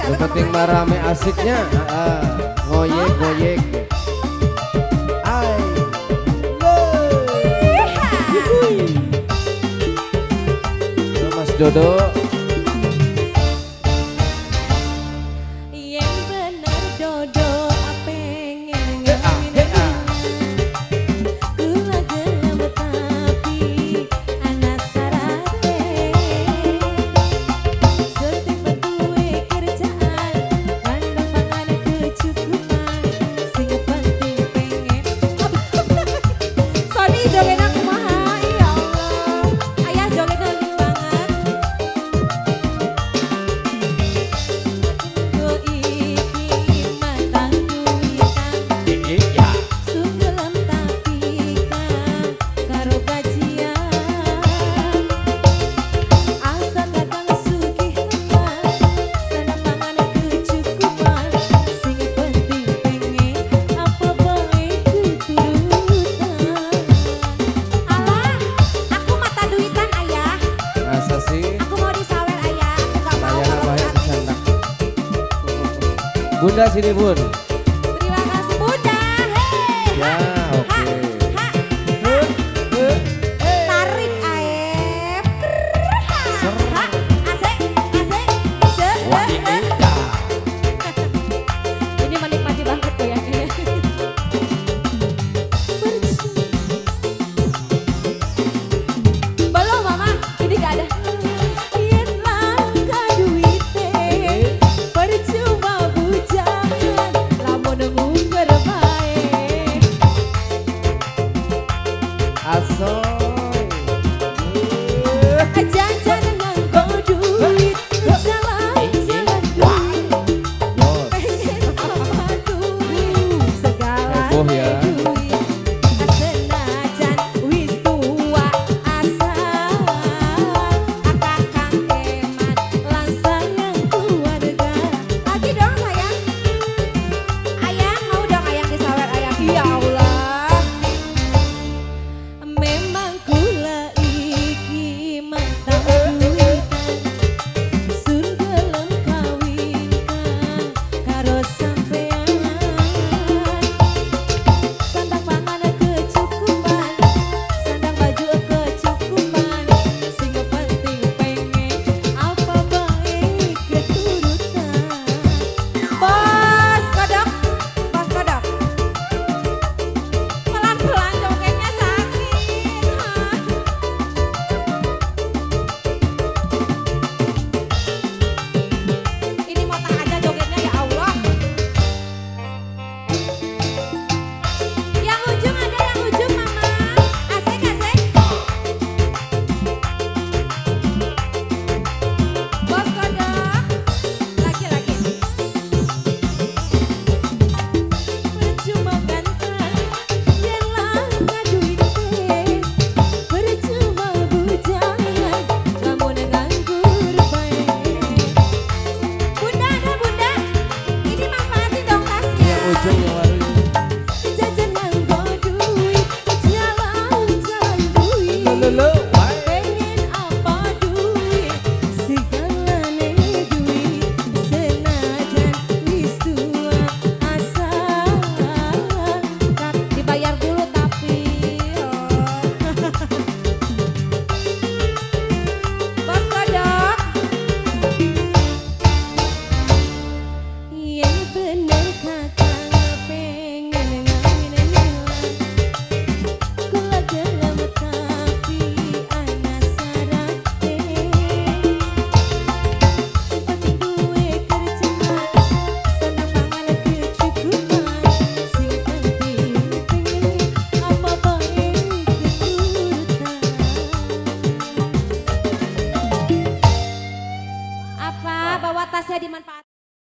Yang penting marame asiknya, ngoyek. Mas Dodo. Yang bener Dodo pengen gula gelem tapi anak sarate seting betuwe kerjaan kandang pangan kecukupan sing penting pengen sorry jogetnya kumaha ya Allah ayah joget lagi banget go iki matang duitan Ya. sugelem tapi kan karo gajian asa kadang sugih sana pangan kecukupan sing penting pengen apa bae keturutan alah aku mata duitan ayah Masa sih? aku mau disawer ayah aku gak mau Layana kalau bahaya gratis. bercanda. Bunda sini bun.